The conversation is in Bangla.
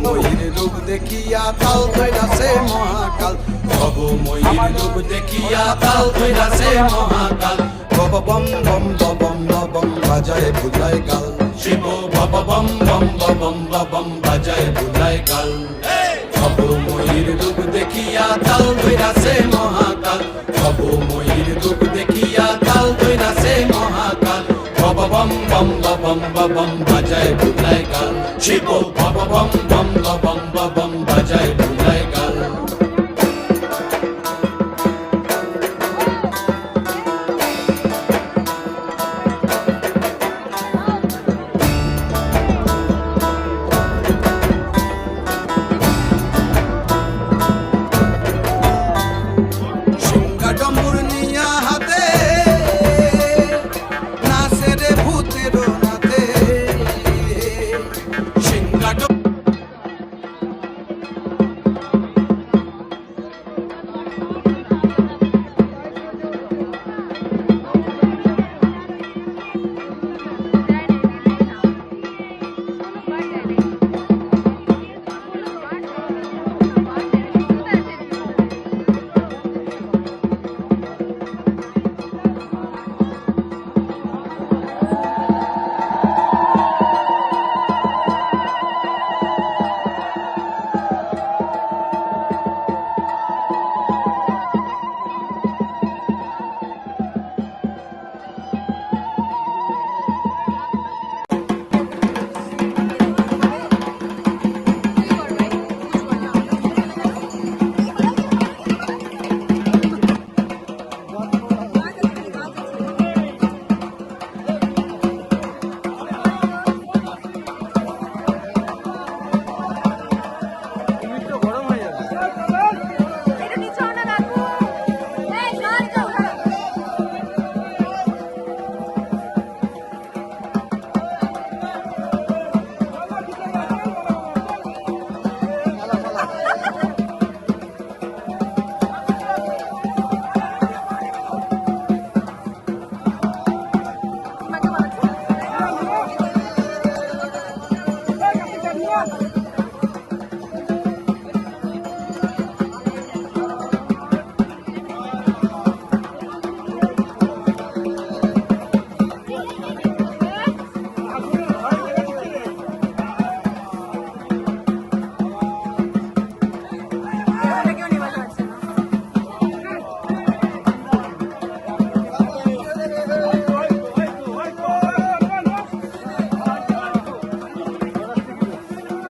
ময়ূর রূপ দেখিয়া তাল ধইরাছে মহাকাল, ভব ময়ূর রূপ দেখিয়া তাল ধইরাছে মহাকাল। বব বম বম বম বম বাজায় বুলায় গাল, শিব বব বম বম বম বম বাজায় বুলায় গাল। ভব ময়ূর রূপ দেখিয়া তাল ধইরাছে মহাকাল, ভব ময়ূর রূপ দেখিয়া তাল ধইরাছে মহাকাল। বব বম বম বম বাজায় বুলায় গাল, শিব বব বম বম বম বাজায় বুলায় গাল। Yeah.